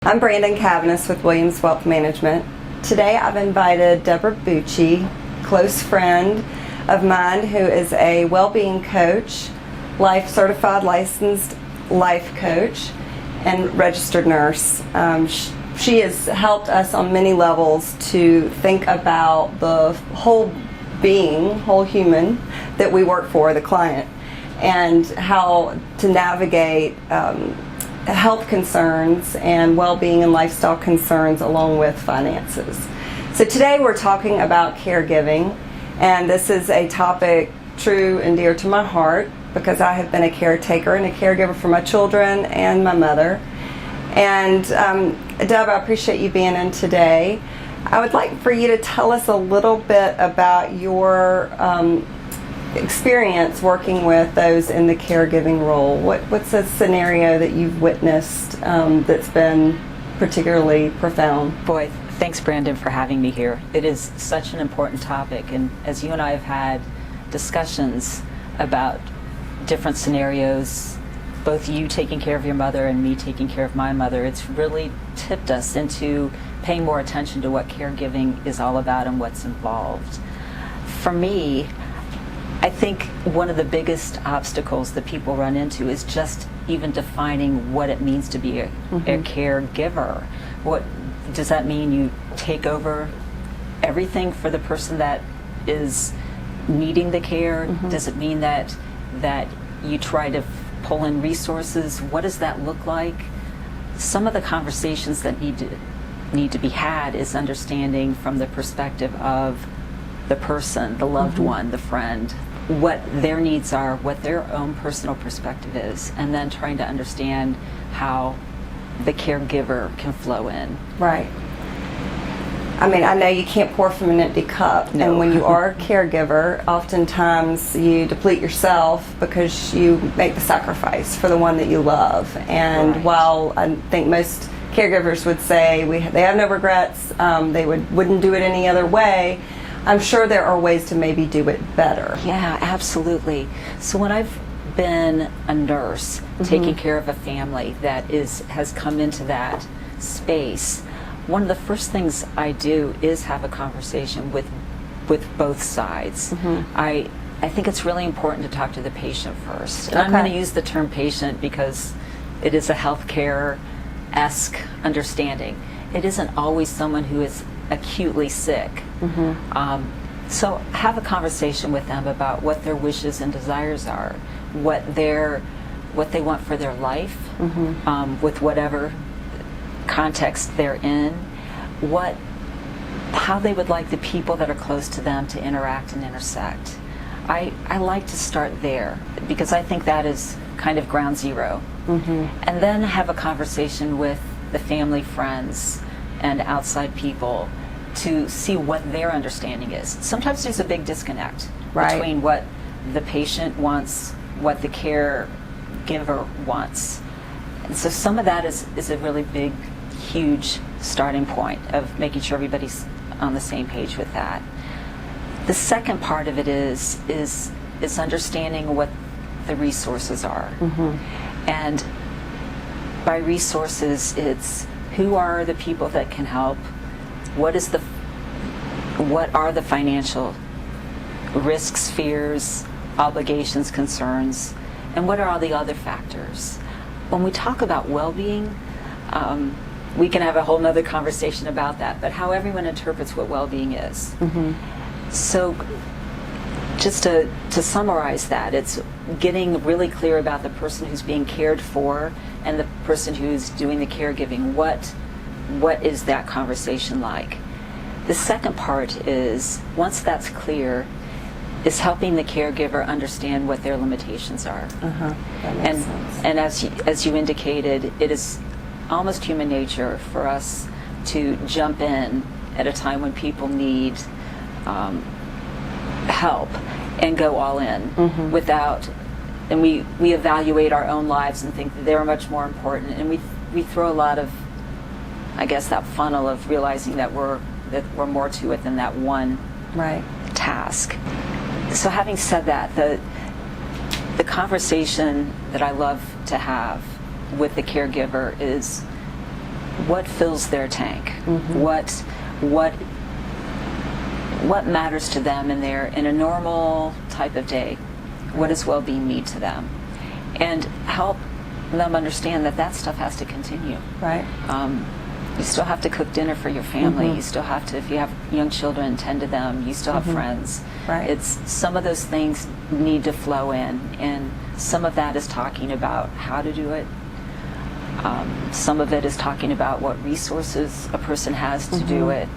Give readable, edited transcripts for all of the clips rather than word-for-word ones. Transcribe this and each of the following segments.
I'm Brandon Cabaniss with Williams Wealth Management. Today I've invited Deb Bucci, close friend of mine who is a well-being coach, life certified licensed life coach, and registered nurse. She has helped us on many levels to think about the whole being, whole human that we work for, the client, and how to navigate health concerns and well-being and lifestyle concerns along with finances. So today we're talking about caregiving, and this is a topic true and dear to my heart because I have been a caretaker and a caregiver for my children and my mother. And Deb, I appreciate you being in today. I would like for you to tell us a little bit about your experience working with those in the caregiving role. What's a scenario that you've witnessed that's been particularly profound? Boy, thanks Brandon for having me here. It is such an important topic, and as you and I have had discussions about different scenarios, both you taking care of your mother and me taking care of my mother, it's really tipped us into paying more attention to what caregiving is all about and what's involved. For me, I think one of the biggest obstacles that people run into is just even defining what it means to be a caregiver. What does that mean? You take over everything for the person that is needing the care? Does it mean that you try to pull in resources? What does that look like? Some of the conversations that need to be had is understanding from the perspective of the person, the loved one, the friend, what their needs are, what their own personal perspective is, and then trying to understand how the caregiver can flow in. Right. I mean, I know you can't pour from an empty cup, No. and when you are a caregiver, oftentimes you deplete yourself because you make the sacrifice for the one that you love. And Right. while I think most caregivers would say they have no regrets, they wouldn't do it any other way, I'm sure there are ways to maybe do it better. Yeah, absolutely. So when I've been a nurse taking care of a family that has come into that space, one of the first things I do is have a conversation with both sides. I think it's really important to talk to the patient first. And I'm going to use the term patient because it is a healthcare-esque understanding. It isn't always someone who is acutely sick. So have a conversation with them about what their wishes and desires are, what they want for their life, with whatever context they're in, how they would like the people that are close to them to interact and intersect. I like to start there because I think that is kind of ground zero. And then have a conversation with the family, friends, and outside people to see what their understanding is. Sometimes there's a big disconnect between what the patient wants, what the caregiver wants. And so some of that is a really big, huge starting point of making sure everybody's on the same page with that. The second part of it is understanding what the resources are. And by resources, it's who are the people that can help, what are the financial risks, fears, obligations, concerns, and what are all the other factors. When we talk about well-being, we can have a whole nother conversation about that, but how everyone interprets what well-being is. So just to summarize that, it's getting really clear about the person who's being cared for and the person who's doing the caregiving. What is that conversation like? The second part is, once that's clear, is helping the caregiver understand what their limitations are. That makes sense. And as you indicated, it is almost human nature for us to jump in at a time when people need help and go all in without, and we evaluate our own lives and think that they're much more important, and we throw a lot of, I guess, that funnel of realizing that we're more to it than that one task. So having said that, the conversation that I love to have with the caregiver is what fills their tank, what matters to them in a normal type of day, what does well-being mean to them, and help them understand that stuff has to continue. Right. You still have to cook dinner for your family. You still have to, if you have young children, tend to them. You still have friends. Right. It's some of those things need to flow in, and some of that is talking about how to do it. Some of it is talking about what resources a person has to do it.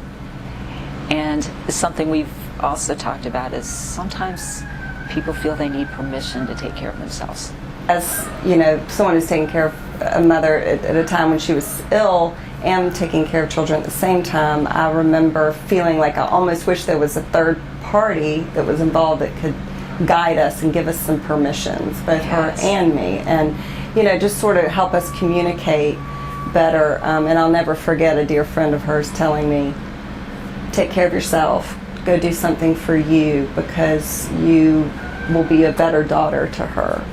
And something we've also talked about is sometimes people feel they need permission to take care of themselves. As you know, someone who's taking care of a mother at a time when she was ill and taking care of children at the same time, I remember feeling like I almost wish there was a third party that was involved that could guide us and give us some permissions, both her and me, and just sort of help us communicate better. And I'll never forget a dear friend of hers telling me, take care of yourself, go do something for you, because you will be a better daughter to her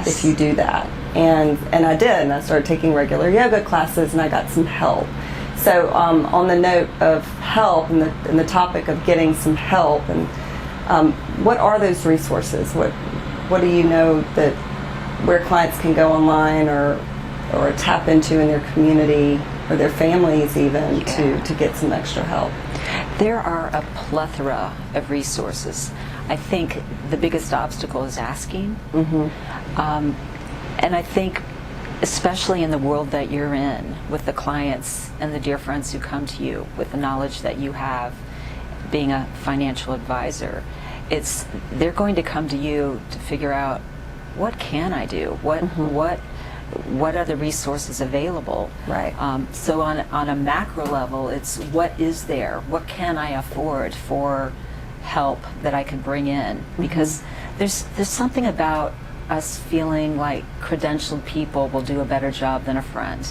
if you do that. And I did, and I started taking regular yoga classes, and I got some help. So on the note of help and the topic of getting some help, and what are those resources? What do you know that where clients can go online or tap into in their community or their families even to get some extra help? There are a plethora of resources. I think the biggest obstacle is asking. And I think, especially in the world that you're in, with the clients and the dear friends who come to you with the knowledge that you have, being a financial advisor, they're going to come to you to figure out, what can I do? What are the resources available? Right. So on a macro level, it's what is there? What can I afford for help that I can bring in? Because there's something about us feeling like credentialed people will do a better job than a friend.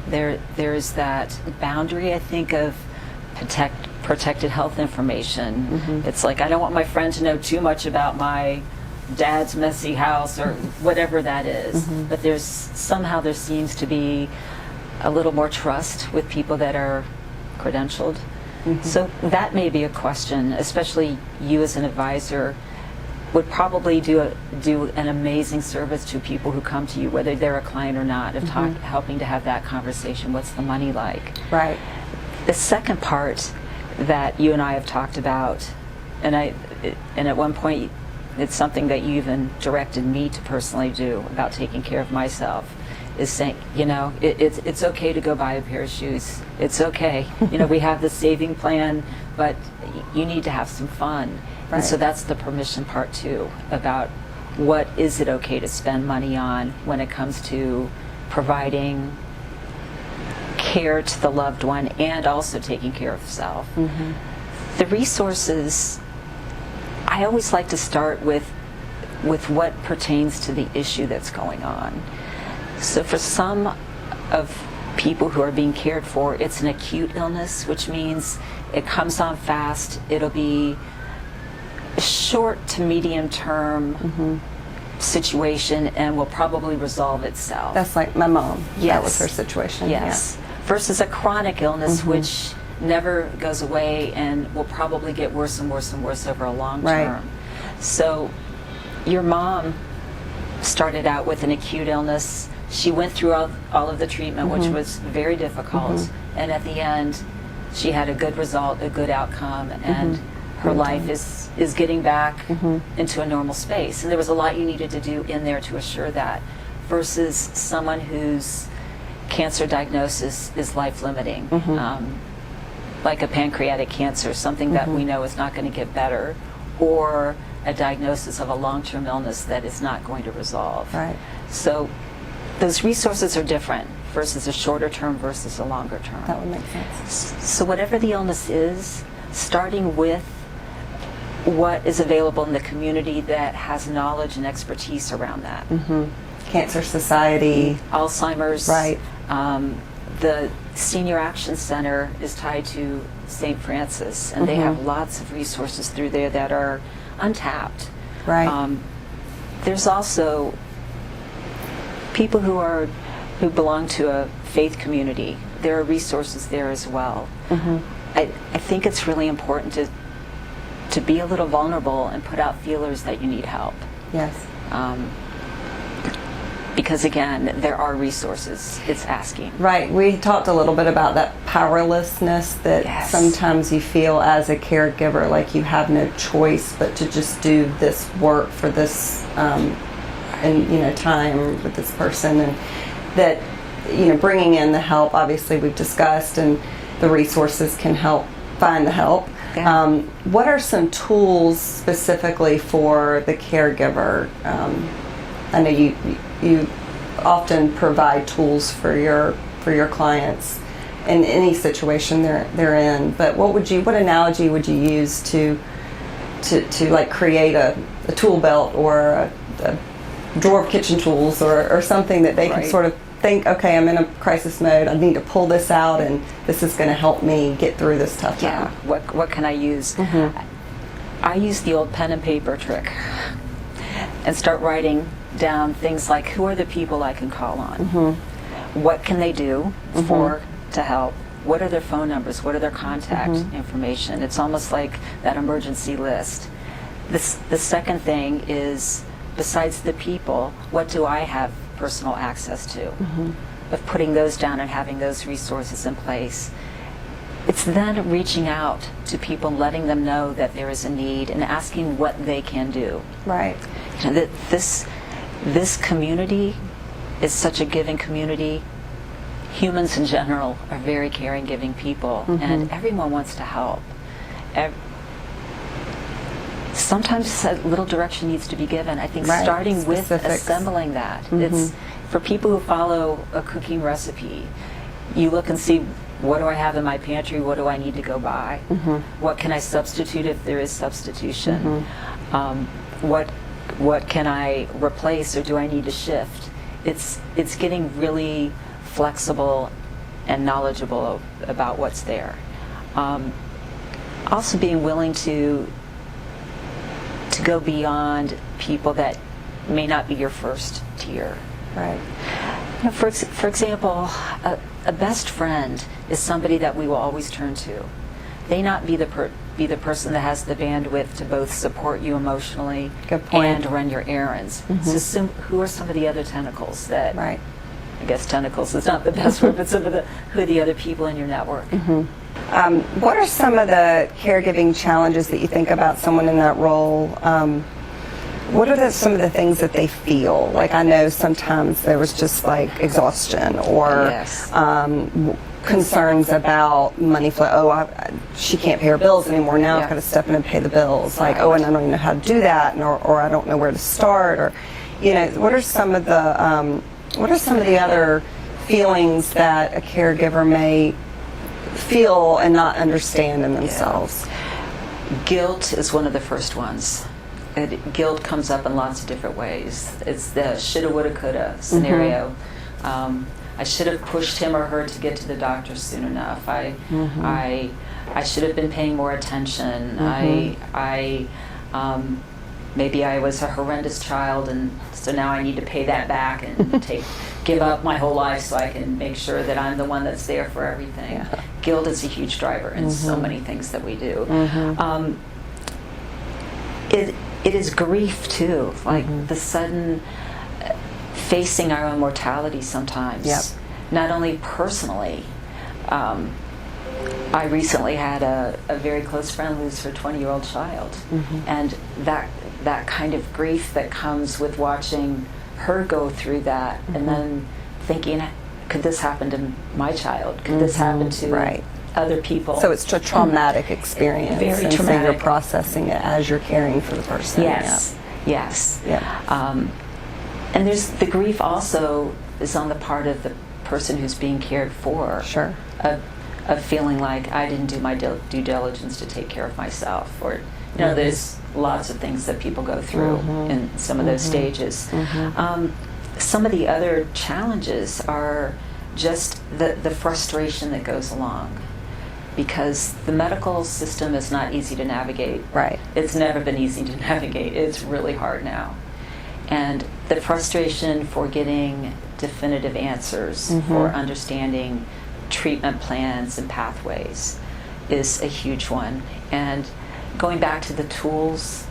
There's that boundary, I think, of protected health information. It's like, I don't want my friend to know too much about my dad's messy house or whatever that is. But there seems to be a little more trust with people that are credentialed. So that may be a question, especially you as an advisor would probably do an amazing service to people who come to you, whether they're a client or not, of helping to have that conversation. What's the money like? Right. The second part that you and I have talked about, and at one point it's something that you even directed me to personally do about taking care of myself, is saying, it's okay to go buy a pair of shoes. It's okay. We have the saving plan, but you need to have some fun. Right. And so that's the permission part too, about what is it okay to spend money on when it comes to providing care to the loved one and also taking care of self. The resources, I always like to start with what pertains to the issue that's going on. So for some of people who are being cared for, it's an acute illness, which means it comes on fast. It'll be a short to medium term situation and will probably resolve itself. That's like my mom. Yes. That was her situation. Yes. Versus a chronic illness, which never goes away and will probably get worse and worse and worse over a long term. So your mom started out with an acute illness. She went through all of the treatment, which was very difficult, and at the end she had a good result, a good outcome, and her life is getting back into a normal space. And there was a lot you needed to do in there to assure that, versus someone whose cancer diagnosis is life-limiting, like a pancreatic cancer, something that we know is not going to get better, or a diagnosis of a long-term illness that is not going to resolve. Right. So those resources are different, versus a shorter term versus a longer term. That would make sense. So whatever the illness is, starting with what is available in the community that has knowledge and expertise around that. Cancer Society. Alzheimer's. Right. The Senior Action Center is tied to St. Francis, and they have lots of resources through there that are untapped. Right. There's also people who belong to a faith community there are resources there as well. I think it's really important to be a little vulnerable and put out feelers that you need help. Yes. Because again, there are resources. It's asking. Right. We talked a little bit about that powerlessness that Yes. sometimes you feel as a caregiver, like you have no choice but to just do this work for this, and time with this person, and that bringing in the help. Obviously, we've discussed, and the resources can help find the help. Yeah. What are some tools specifically for the caregiver? I know you often provide tools for your clients in any situation they're in. But what analogy would you use to like create a tool belt or a drawer of kitchen tools or something that they can sort of think, okay, I'm in a crisis mode, I need to pull this out, and this is going to help me get through this tough time. Yeah. What can I use? I use the old pen and paper trick and start writing down things like, who are the people I can call on? What can they do to help? What are their phone numbers? What are their contact information? It's almost like that emergency list. The second thing is, besides the people, what do I have personal access to? Of putting those down and having those resources in place. It's then reaching out to people, letting them know that there is a need, and asking what they can do. Right. That this community is such a giving community. Humans in general are very caring, giving people, and everyone wants to help. Sometimes a little direction needs to be given. I think starting with assembling that. It's for people who follow a cooking recipe. You look and see, what do I have in my pantry? What do I need to go buy? What can I substitute if there is substitution? What can I replace, or do I need to shift? It's getting really flexible and knowledgeable about what's there. Also being willing to go beyond people that may not be your first tier. Right. For example, a best friend is somebody that we will always turn to. They not be the person that has the bandwidth to both support you emotionally and run your errands. So who are some of the other tentacles that? Right. I guess tentacles is not the best word, but who are the other people in your network? What are some of the caregiving challenges that you think about someone in that role? What are some of the things that they feel? Like, I know sometimes there was just like exhaustion or concerns about money flow. Oh, she can't pay her bills anymore. Now I've got to step in and pay the bills. Like, oh, and I don't even know how to do that, or I don't know where to start. Or, what are some of the other feelings that a caregiver may feel and not understand in themselves? Guilt is one of the first ones. Guilt comes up in lots of different ways. It's the shoulda, woulda, coulda scenario. I should have pushed him or her to get to the doctor soon enough. I should have been paying more attention. Maybe I was a horrendous child, and so now I need to pay that back and give up my whole life so I can make sure that I'm the one that's there for everything. Yeah. Guilt is a huge driver in so many things that we do. It is grief too, like the sudden facing our own mortality sometimes. Not only personally. I recently had a very close friend lose her 20-year-old child, and that kind of grief that comes with watching her go through that, and then thinking, could this happen to my child? Could this happen to other people? So it's a traumatic experience. Very traumatic. So you're processing it as you're caring for the person. Yes. And there's the grief also is on the part of the person who's being cared for. Sure. Of feeling like I didn't do my due diligence to take care of myself, or there's lots of things that people go through in some of those stages. Some of the other challenges are just the frustration that goes along, because the medical system is not easy to navigate. Right. It's never been easy to navigate. It's really hard now. And the frustration for getting definitive answers, for understanding treatment plans and pathways is a huge one. And going back to the tools,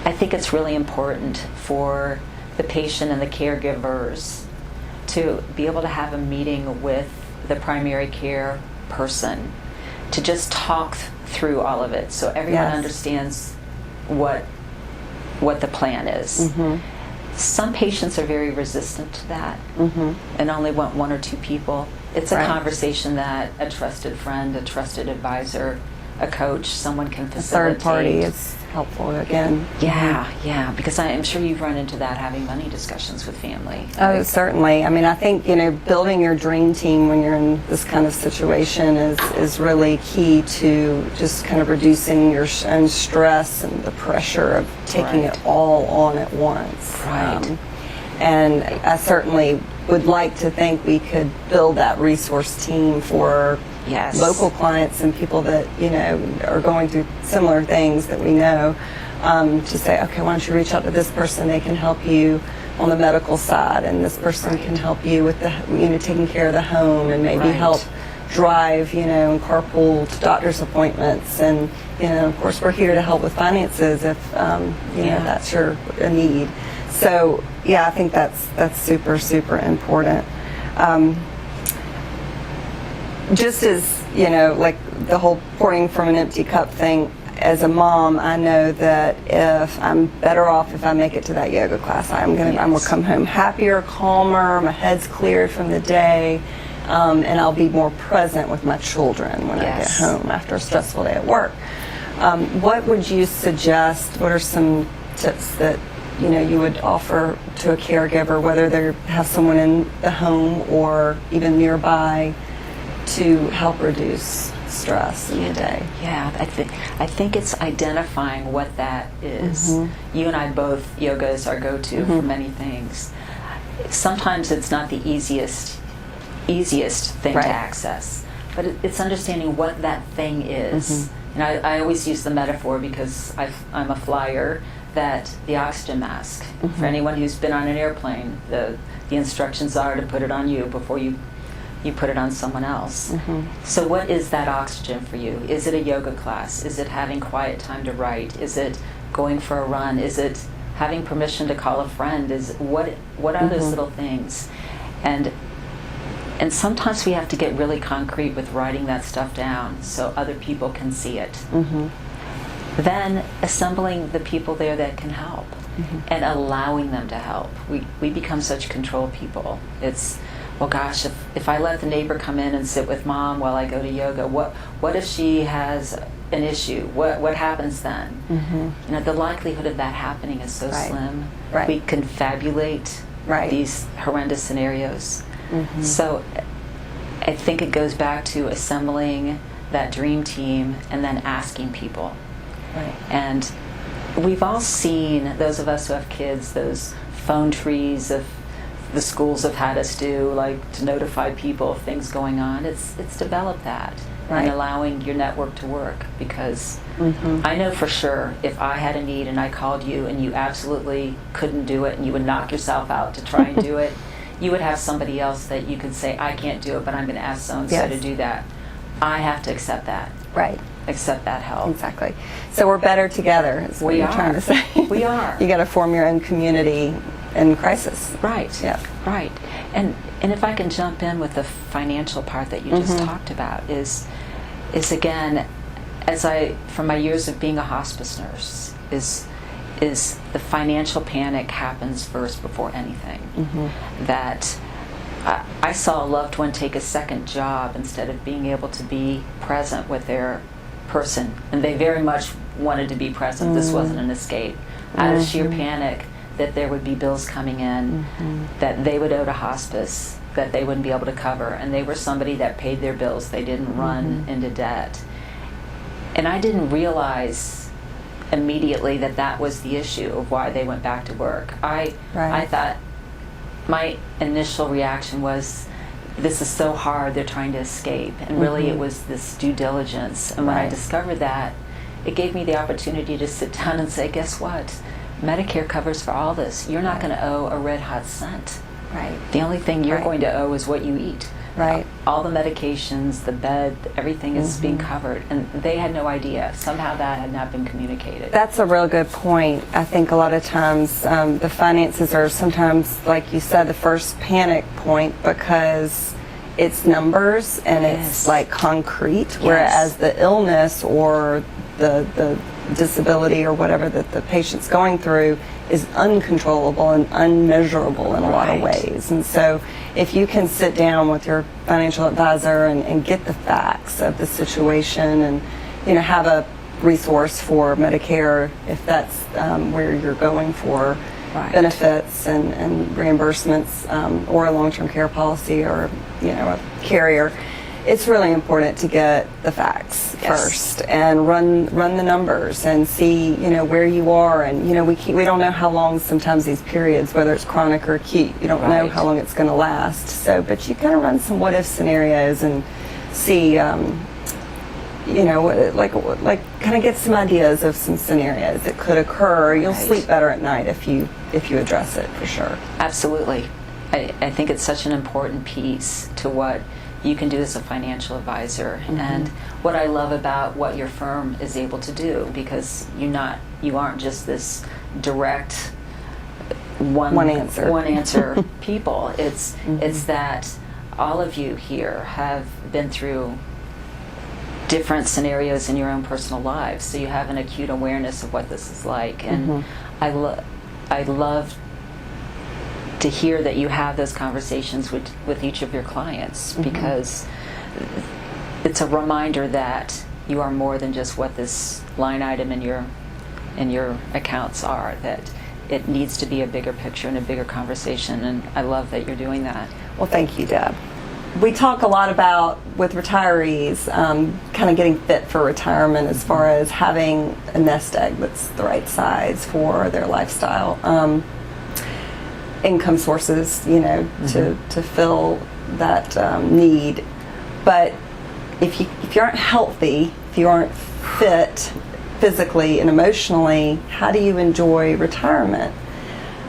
I think it's really important for the patient and the caregivers to be able to have a meeting with the primary care person to just talk through all of it so everyone understands what the plan is. Some patients are very resistant to that and only want one or two people. It's a conversation that a trusted friend, a trusted advisor, a coach, someone can facilitate. A third party is helpful again. Yeah, because I'm sure you've run into that having money discussions with family. Oh, certainly. I mean, I think, building your dream team when you're in this kind of situation is really key to just kind of reducing your own stress and the pressure of taking it all on at once. And I certainly would like to think we could build that resource team for local clients and people that are going through similar things that we know, to say, okay, why don't you reach out to this person? They can help you on the medical side, and this person can help you with the taking care of the home, and maybe help drive and carpool to doctor's appointments. And of course we're here to help with finances if that's your need. So I think that's super important. Just as, like the whole pouring from an empty cup thing, as a mom, I know that if I'm better off if I make it to that yoga class. I'm gonna come home happier, calmer, my head's cleared from the day, and I'll be more present with my children when I get home after a stressful day at work. What would you suggest? What are some tips that you would offer to a caregiver, whether they have someone in the home or even nearby, to help reduce stress in the day? I think it's identifying what that is. You and I both, yoga is our go-to for many things. Sometimes it's not the easiest thing to access, but it's understanding what that thing is. And I always use the metaphor, because I'm a flyer, that the oxygen mask, for anyone who's been on an airplane, the instructions are to put it on you before you put it on someone else. So what is that oxygen for you? Is it a yoga class? Is it having quiet time to write? Is it going for a run? Is it having permission to call a friend? What are those little things? And sometimes we have to get really concrete with writing that stuff down so other people can see it. Then assembling the people there that can help and allowing them to help. We become such control people. It's, well, gosh, if I let the neighbor come in and sit with mom while I go to yoga, what if she has an issue? What happens then? The likelihood of that happening is so slim. We confabulate these horrendous scenarios. So I think it goes back to assembling that dream team and then asking people. And we've all seen, those of us who have kids, those phone trees of the schools have had us do, like to notify people of things going on. It's developed that and allowing your network to work, because I know for sure if I had a need and I called you and you absolutely couldn't do it and you would knock yourself out to try and do it, you would have somebody else that you could say, I can't do it, but I'm going to ask so-and-so to do that. I have to accept that. Accept that help. Exactly. So we're better together, is what you're trying to say. We are. You got to form your own community in crisis. Right. And if I can jump in with the financial part that you just talked about, is again, from my years of being a hospice nurse, is the financial panic happens first before anything. That I saw a loved one take a second job instead of being able to be present with their person, and they very much wanted to be present. This wasn't an escape. Out of sheer panic that there would be bills coming in that they would owe to hospice that they wouldn't be able to cover, and they were somebody that paid their bills. They didn't run into debt. And I didn't realize immediately that was the issue of why they went back to work. I thought, my initial reaction was, this is so hard, they're trying to escape. And really it was this due diligence. And when I discovered that, it gave me the opportunity to sit down and say, guess what? Medicare covers for all this. You're not going to owe a red hot cent. The only thing you're going to owe is what you eat. all the medications, the bed, everything is being covered, and they had no idea. Somehow that had not been communicated. That's a real good point. I think a lot of times the finances are sometimes, like you said, the first panic point because it's numbers and it's like concrete, whereas the illness or the disability or whatever that the patient's going through is uncontrollable and unmeasurable in a lot of ways. And so if you can sit down with your financial advisor and get the facts of the situation and, you know, have a resource for Medicare if that's where you're going for benefits and reimbursements, or a long-term care policy, or, you know, a carrier, it's really important to get the facts first and run the numbers and see, you know, where you are. And, you know, we don't know how long sometimes these periods, whether it's chronic or acute, you don't know how long it's going to last. So, but you kind of run some what-if scenarios and see, you know, like kind of get some ideas of some scenarios that could occur. You'll sleep better at night if you address it, for sure. Absolutely. I think it's such an important piece to what you can do as a financial advisor, and what I love about what your firm is able to do, because you aren't just this direct one answer people. It's that all of you here have been through different scenarios in your own personal lives, so you have an acute awareness of what this is like. And I love to hear that you have those conversations with each of your clients, because it's a reminder that you are more than just what this line item in your accounts are, that it needs to be a bigger picture and a bigger conversation, and I love that you're doing that. Well, thank you, Deb. We talk a lot about, with retirees, kind of getting fit for retirement as far as having a nest egg that's the right size for their lifestyle. Income sources, you know, to fill that need. But if you aren't healthy, if you aren't fit physically and emotionally, how do you enjoy retirement?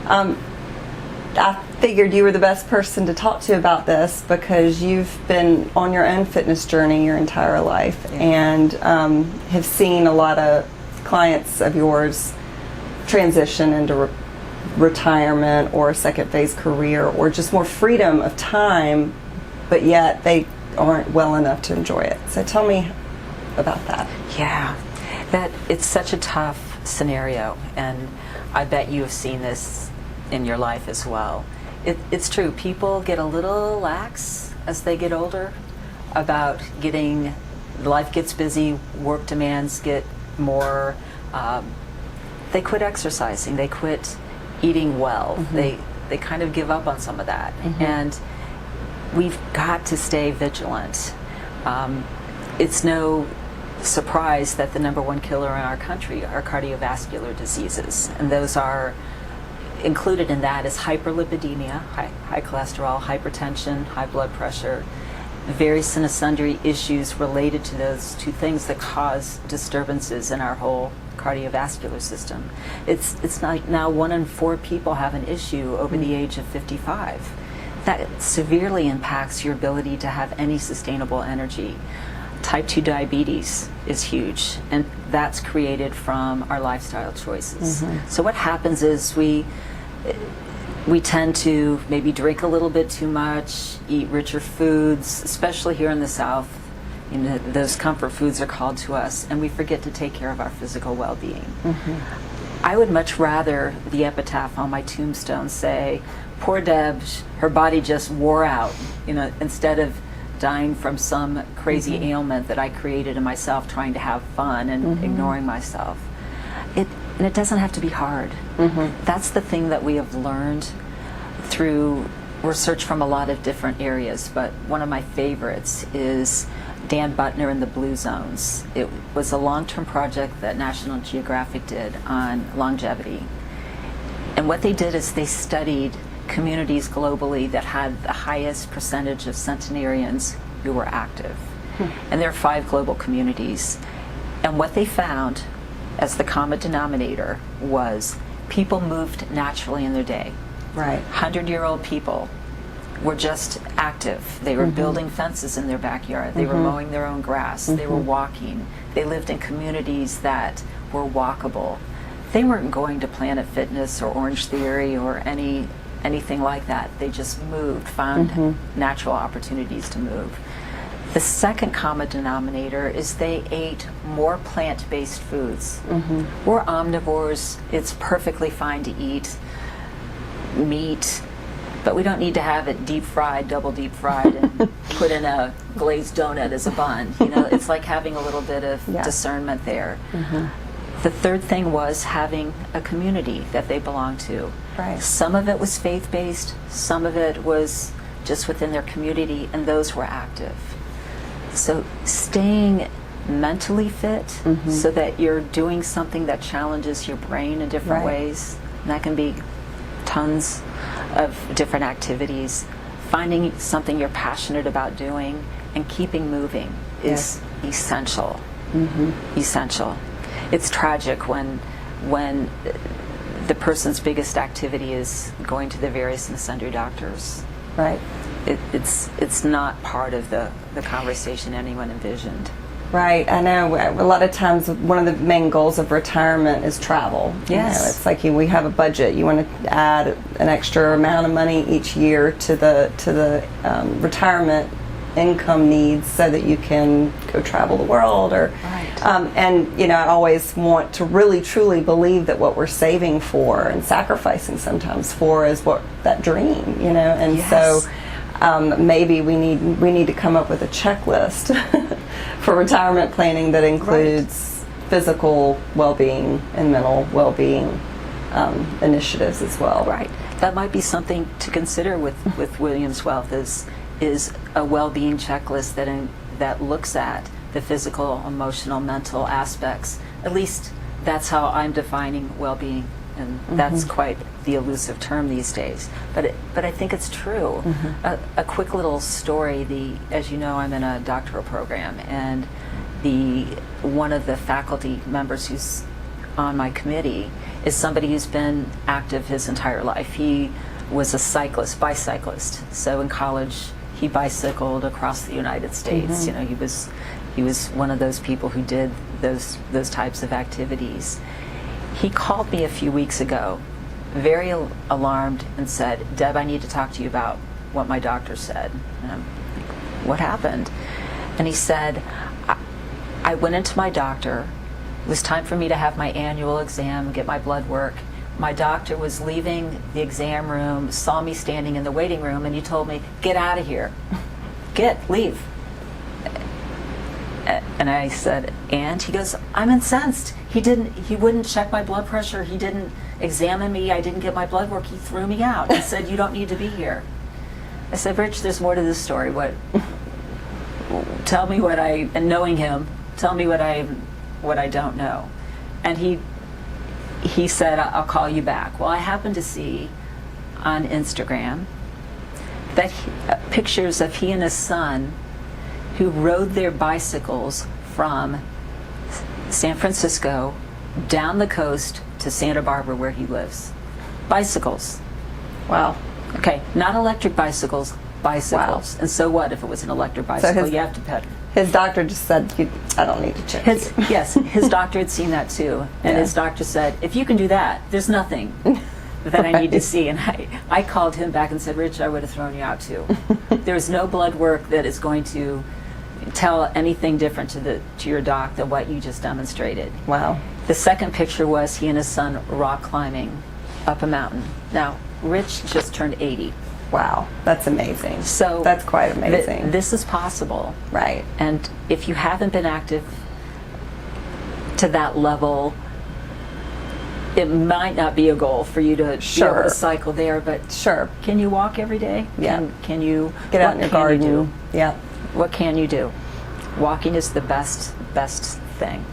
I figured you were the best person to talk to about this because you've been on your own fitness journey your entire life, and have seen a lot of clients of yours transition into retirement or a second phase career, or just more freedom of time, but yet they aren't well enough to enjoy it. So tell me about that. Yeah, that it's such a tough scenario, and I bet you have seen this in your life as well. It's true, people get a little lax as they get older about life gets busy, work demands get more, they quit exercising, they quit eating well, they kind of give up on some of that, and we've got to stay vigilant. It's no surprise that the #1 killer in our country are cardiovascular diseases, and those are included in that is hyperlipidemia, high cholesterol, hypertension, high blood pressure, various and sundry issues related to those two things that cause disturbances in our whole cardiovascular system. It's like now 1 in 4 people have an issue over the age of 55. That severely impacts your ability to have any sustainable energy. Type 2 diabetes is huge, and that's created from our lifestyle choices. So what happens is we tend to maybe drink a little bit too much, eat richer foods, especially here in the South. You know, those comfort foods are called to us, and we forget to take care of our physical well-being. I would much rather the epitaph on my tombstone say, "Poor Deb, her body just wore out," you know, instead of dying from some crazy ailment that I created in myself trying to have fun and ignoring myself. And it doesn't have to be hard. That's the thing that we have learned through research from a lot of different areas, but one of my favorites is Dan Buttner and the Blue Zones. It was a long-term project that National Geographic did on longevity. And what they did is they studied communities globally that had the highest percentage of centenarians who were active. And there are 5 global communities. And what they found as the common denominator was people moved naturally in their day. 100-year-old people were just active. They were building fences in their backyard. They were mowing their own grass. They were walking. They lived in communities that were walkable. They weren't going to Planet Fitness or Orange Theory or anything like that. They just moved, found natural opportunities to move. The second common denominator is they ate more plant-based foods. We're omnivores. It's perfectly fine to eat meat, but we don't need to have it deep fried, double deep fried, and put in a glazed donut as a bun. You know, it's like having a little bit of discernment there. The third thing was having a community that they belonged to. Right. Some of it was faith-based, some of it was just within their community, and those were active. So staying mentally fit so that you're doing something that challenges your brain in different ways, and that can be tons of different activities. Finding something you're passionate about doing and keeping moving is essential. Essential. It's tragic when the person's biggest activity is going to the various and sundry doctors. Right. It's not part of the conversation anyone envisioned. Right, I know. A lot of times, one of the main goals of retirement is travel. Yes. You know, it's like we have a budget. You want to add an extra amount of money each year to the retirement income needs so that you can go travel the world. Or, and you know, I always want to really truly believe that what we're saving for and sacrificing sometimes for is what that dream. You know, and so. Maybe we need to come up with a checklist for retirement planning that includes physical well-being and mental well-being initiatives as well. Right. That might be something to consider with Williams Wealth is a well-being checklist that looks at the physical, emotional, mental aspects. At least that's how I'm defining well-being. And that's quite the elusive term these days, but I think it's true. A quick little story. As you know, I'm in a doctoral program, and one of the faculty members who's on my committee is somebody who's been active his entire life. He was a bicyclist. So in college, he bicycled across the United States. You know, he was one of those people who did those types of activities. He called me a few weeks ago, very alarmed, and said, "Deb, I need to talk to you about what my doctor said." And I'm like, "What happened?" And he said, I went into my doctor. It was time for me to have my annual exam, get my blood work. My doctor was leaving the exam room, saw me standing in the waiting room, and he told me, "Get out of here. Leave." And I said, "And?" He goes, "I'm incensed. He wouldn't check my blood pressure. He didn't examine me. I didn't get my blood work. He threw me out. He said, 'You don't need to be here.'" I said, "Rich, there's more to this story. Tell me and knowing him, tell me what I don't know." And he said, "I'll call you back." Well, I happened to see on Instagram that pictures of he and his son who rode their bicycles from San Francisco down the coast to Santa Barbara, where he lives. Bicycles. Wow. Okay, not electric bicycles, bicycles. Wow. And so what if it was an electric bicycle? You have to pedal. His doctor just said, "I don't need to check you." Yes, his doctor had seen that too. And his doctor said, "If you can do that, there's nothing that I need to see." And I called him back and said, "Rich, I would have thrown you out too. There's no blood work that is going to tell anything different to your doc than what you just demonstrated." Wow. The second picture was he and his son rock climbing up a mountain. Now, Rich just turned 80. Wow, that's amazing. So that's quite amazing. This is possible. Right. And if you haven't been active to that level, it might not be a goal for you to be able to cycle there, but can you walk every day? Yeah. Can you get out in your garden? Yeah. What can you do? Walking is the best thing.